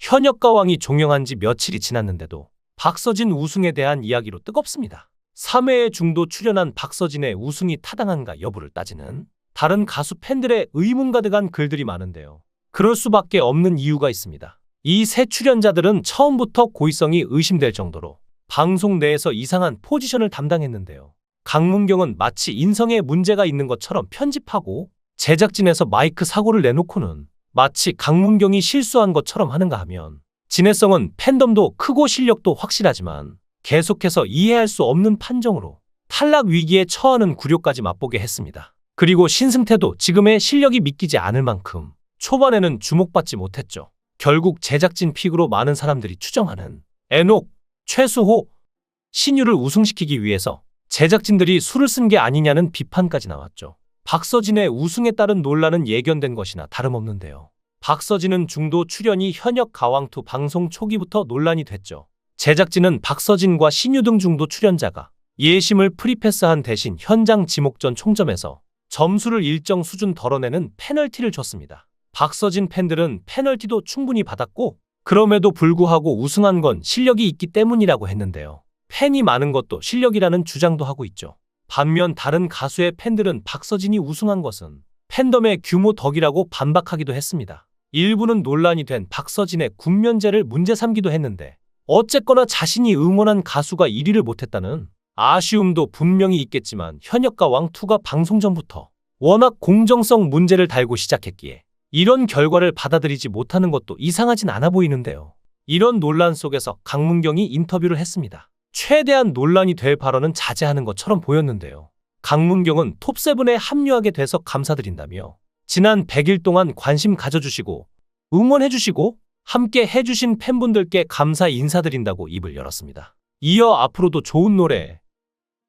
현역가왕이 종영한 지 며칠이 지났는데도 박서진 우승에 대한 이야기로 뜨겁습니다. 3회에 중도 출연한 박서진의 우승이 타당한가 여부를 따지는 다른 가수 팬들의 의문 가득한 글들이 많은데요. 그럴 수밖에 없는 이유가 있습니다. 이 세 출연자들은 처음부터 고의성이 의심될 정도로 방송 내에서 이상한 포지션을 담당했는데요. 강문경은 마치 인성에 문제가 있는 것처럼 편집하고 제작진에서 마이크 사고를 내놓고는 마치 강문경이 실수한 것처럼 하는가 하면 진해성은 팬덤도 크고 실력도 확실하지만 계속해서 이해할 수 없는 판정으로 탈락 위기에 처하는 굴욕까지 맛보게 했습니다. 그리고 신승태도 지금의 실력이 믿기지 않을 만큼 초반에는 주목받지 못했죠. 결국 제작진 픽으로 많은 사람들이 추정하는 애녹, 최수호, 신유를 우승시키기 위해서 제작진들이 수를 쓴 게 아니냐는 비판까지 나왔죠. 박서진의 우승에 따른 논란은 예견된 것이나 다름없는데요. 박서진은 중도 출연이 현역 가왕2 방송 초기부터 논란이 됐죠. 제작진은 박서진과 신유 등 중도 출연자가 예심을 프리패스한 대신 현장 지목전 총점에서 점수를 일정 수준 덜어내는 페널티를 줬습니다. 박서진 팬들은 페널티도 충분히 받았고 그럼에도 불구하고 우승한 건 실력이 있기 때문이라고 했는데요. 팬이 많은 것도 실력이라는 주장도 하고 있죠. 반면 다른 가수의 팬들은 박서진이 우승한 것은 팬덤의 규모 덕이라고 반박하기도 했습니다. 일부는 논란이 된 박서진의 군면제를 문제 삼기도 했는데 어쨌거나 자신이 응원한 가수가 1위를 못했다는 아쉬움도 분명히 있겠지만 현역가왕2가 방송 전부터 워낙 공정성 문제를 달고 시작했기에 이런 결과를 받아들이지 못하는 것도 이상하진 않아 보이는데요. 이런 논란 속에서 강문경이 인터뷰를 했습니다. 최대한 논란이 될 발언은 자제하는 것처럼 보였는데요. 강문경은 톱7에 합류하게 돼서 감사드린다며 지난 100일 동안 관심 가져주시고 응원해주시고 함께 해주신 팬분들께 감사 인사드린다고 입을 열었습니다. 이어 앞으로도 좋은 노래,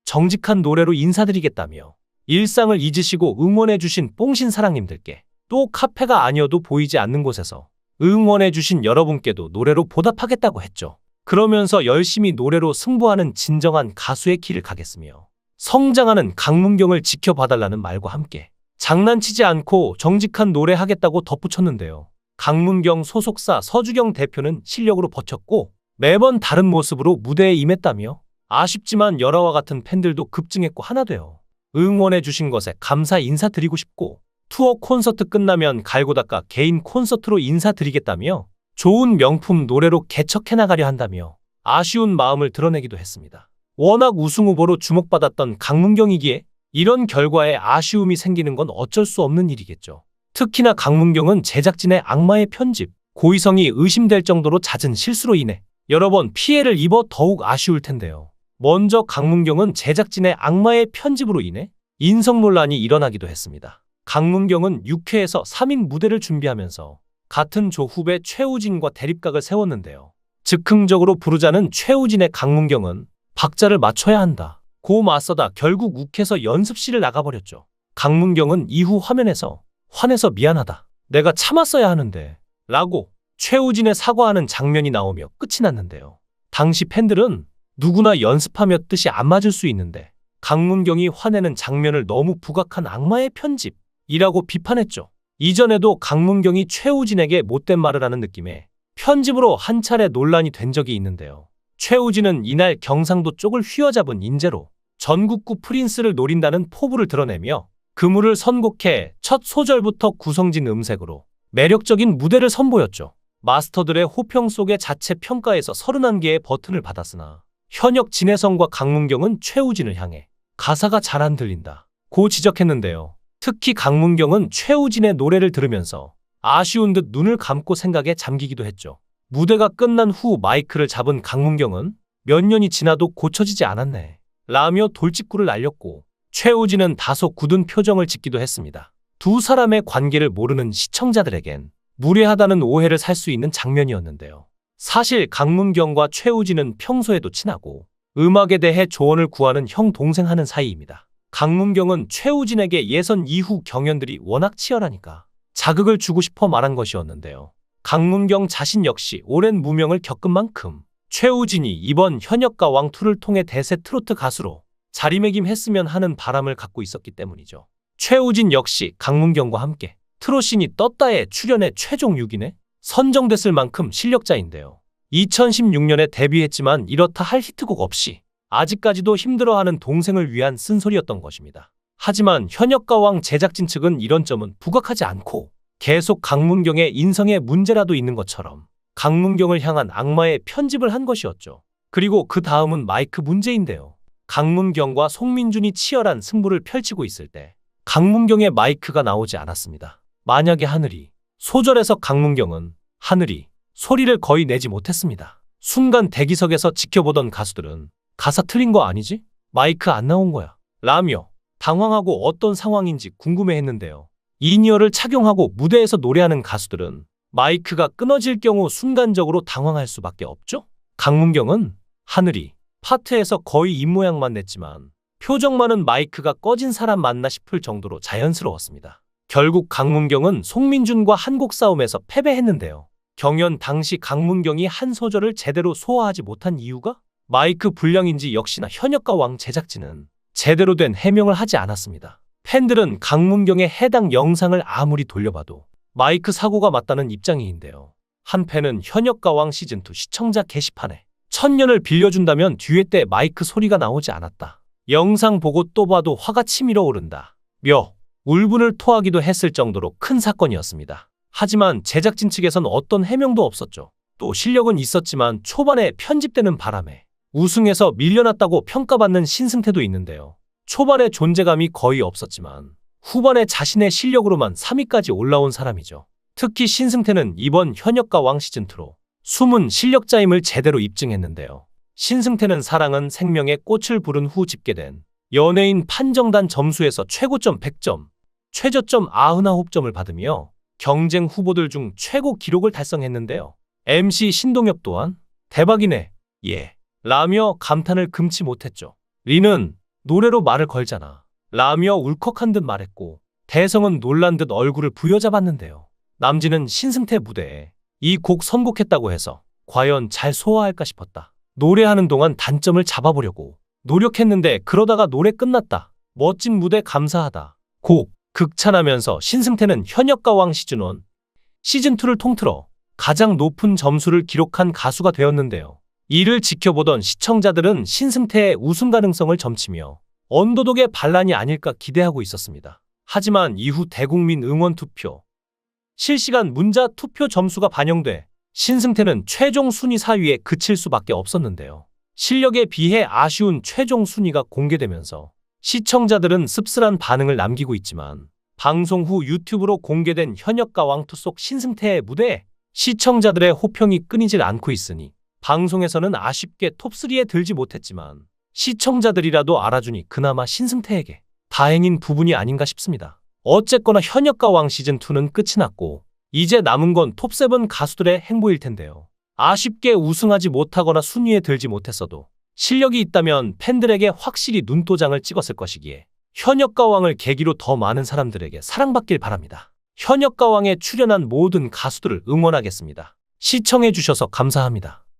정직한 노래로 인사드리겠다며 일상을 잊으시고 응원해주신 뽕신 사랑님들께 또 카페가 아니어도 보이지 않는 곳에서 응원해주신 여러분께도 노래로 보답하겠다고 했죠. 그러면서 열심히 노래로 승부하는 진정한 가수의 길을 가겠으며 성장하는 강문경을 지켜봐달라는 말과 함께 장난치지 않고 정직한 노래 하겠다고 덧붙였는데요. 강문경 소속사 서주경 대표는 실력으로 버텼고 매번 다른 모습으로 무대에 임했다며 아쉽지만 열화와 같은 팬들도 급증했고 하나 되어 응원해주신 것에 감사 인사드리고 싶고 투어 콘서트 끝나면 갈고 닦아 개인 콘서트로 인사드리겠다며 좋은 명품 노래로 개척해나가려 한다며 아쉬운 마음을 드러내기도 했습니다. 워낙 우승 후보로 주목받았던 강문경이기에 이런 결과에 아쉬움이 생기는 건 어쩔 수 없는 일이겠죠. 특히나 강문경은 제작진의 악마의 편집, 고의성이 의심될 정도로 잦은 실수로 인해 여러 번 피해를 입어 더욱 아쉬울 텐데요. 먼저 강문경은 제작진의 악마의 편집으로 인해 인성 논란이 일어나기도 했습니다. 강문경은 6회에서 3인 무대를 준비하면서 같은 조 후배 최우진과 대립각을 세웠는데요. 즉흥적으로 부르자는 최우진의 강문경은 박자를 맞춰야 한다 고 맞서다 결국 욱해서 연습실을 나가버렸죠. 강문경은 이후 화면에서 화내서 미안하다, 내가 참았어야 하는데 라고 최우진의 사과하는 장면이 나오며 끝이 났는데요. 당시 팬들은 누구나 연습하며 뜻이 안 맞을 수 있는데 강문경이 화내는 장면을 너무 부각한 악마의 편집이라고 비판했죠. 이전에도 강문경이 최우진에게 못된 말을 하는 느낌의 편집으로 한 차례 논란이 된 적이 있는데요. 최우진은 이날 경상도 쪽을 휘어잡은 인재로 전국구 프린스를 노린다는 포부를 드러내며 그물을 선곡해 첫 소절부터 구성진 음색으로 매력적인 무대를 선보였죠. 마스터들의 호평 속에 자체 평가에서 31개의 버튼을 받았으나 현역 진해성과 강문경은 최우진을 향해 가사가 잘 안 들린다 고 지적했는데요. 특히 강문경은 최우진의 노래를 들으면서 아쉬운 듯 눈을 감고 생각에 잠기기도 했죠. 무대가 끝난 후 마이크를 잡은 강문경은 몇 년이 지나도 고쳐지지 않았네 라며 돌직구를 날렸고 최우진은 다소 굳은 표정을 짓기도 했습니다. 두 사람의 관계를 모르는 시청자들에겐 무례하다는 오해를 살 수 있는 장면이었는데요. 사실 강문경과 최우진은 평소에도 친하고 음악에 대해 조언을 구하는 형 동생 하는 사이입니다. 강문경은 최우진에게 예선 이후 경연들이 워낙 치열하니까 자극을 주고 싶어 말한 것이었는데요. 강문경 자신 역시 오랜 무명을 겪은 만큼 최우진이 이번 현역가왕2를 통해 대세 트로트 가수로 자리매김했으면 하는 바람을 갖고 있었기 때문이죠. 최우진 역시 강문경과 함께 트롯신이 떴다에 출연해 최종 6위네 선정됐을 만큼 실력자인데요. 2016년에 데뷔했지만 이렇다 할 히트곡 없이 아직까지도 힘들어하는 동생을 위한 쓴소리였던 것입니다. 하지만 현역가왕 제작진 측은 이런 점은 부각하지 않고 계속 강문경의 인성에 문제라도 있는 것처럼 강문경을 향한 악마의 편집을 한 것이었죠. 그리고 그 다음은 마이크 문제인데요. 강문경과 송민준이 치열한 승부를 펼치고 있을 때 강문경의 마이크가 나오지 않았습니다. 만약에 하늘이 소절에서 강문경은 하늘이 소리를 거의 내지 못했습니다. 순간 대기석에서 지켜보던 가수들은 가사 틀린 거 아니지? 마이크 안 나온 거야. 라며 당황하고 어떤 상황인지 궁금해했는데요. 이니어를 착용하고 무대에서 노래하는 가수들은 마이크가 끊어질 경우 순간적으로 당황할 수밖에 없죠? 강문경은 하늘이 파트에서 거의 입모양만 냈지만 표정만은 마이크가 꺼진 사람 맞나 싶을 정도로 자연스러웠습니다. 결국 강문경은 송민준과 한 곡 싸움에서 패배했는데요. 경연 당시 강문경이 한 소절을 제대로 소화하지 못한 이유가 마이크 불량인지 역시나 현역가왕 제작진은 제대로 된 해명을 하지 않았습니다. 팬들은 강문경의 해당 영상을 아무리 돌려봐도 마이크 사고가 맞다는 입장인데요. 한 팬은 현역가왕 시즌2 시청자 게시판에 천년을 빌려준다면 듀엣 때 마이크 소리가 나오지 않았다. 영상 보고 또 봐도 화가 치밀어 오른다. 며 울분을 토하기도 했을 정도로 큰 사건이었습니다. 하지만 제작진 측에선 어떤 해명도 없었죠. 또 실력은 있었지만 초반에 편집되는 바람에 우승에서 밀려났다고 평가받는 신승태도 있는데요. 초반에 존재감이 거의 없었지만 후반에 자신의 실력으로만 3위까지 올라온 사람이죠. 특히 신승태는 이번 현역가왕 시즌2로 숨은 실력자임을 제대로 입증했는데요. 신승태는 사랑은 생명의 꽃을 부른 후 집계된 연예인 판정단 점수에서 최고점 100점, 최저점 99점을 받으며 경쟁 후보들 중 최고 기록을 달성했는데요. MC 신동엽 또한 대박이네, 예, 라며 감탄을 금치 못했죠. 리는 노래로 말을 걸잖아, 라며 울컥한 듯 말했고 대성은 놀란 듯 얼굴을 부여잡았는데요. 남진은 신승태 무대에 이 곡 선곡했다고 해서 과연 잘 소화할까 싶었다. 노래하는 동안 단점을 잡아보려고 노력했는데 그러다가 노래 끝났다. 멋진 무대 감사하다. 곡 극찬하면서 신승태는 현역가왕 시즌1, 시즌2를 통틀어 가장 높은 점수를 기록한 가수가 되었는데요. 이를 지켜보던 시청자들은 신승태의 우승 가능성을 점치며 언더독의 반란이 아닐까 기대하고 있었습니다. 하지만 이후 대국민 응원 투표, 실시간 문자 투표 점수가 반영돼 신승태는 최종 순위 4위에 그칠 수밖에 없었는데요. 실력에 비해 아쉬운 최종 순위가 공개되면서 시청자들은 씁쓸한 반응을 남기고 있지만 방송 후 유튜브로 공개된 현역가왕2 속 신승태의 무대에 시청자들의 호평이 끊이질 않고 있으니 방송에서는 아쉽게 톱3에 들지 못했지만 시청자들이라도 알아주니 그나마 신승태에게 다행인 부분이 아닌가 싶습니다. 어쨌거나 현역가왕 시즌2는 끝이 났고 이제 남은 건 톱7 가수들의 행보일 텐데요. 아쉽게 우승하지 못하거나 순위에 들지 못했어도 실력이 있다면 팬들에게 확실히 눈도장을 찍었을 것이기에 현역가왕을 계기로 더 많은 사람들에게 사랑받길 바랍니다. 현역가왕에 출연한 모든 가수들을 응원하겠습니다. 시청해주셔서 감사합니다.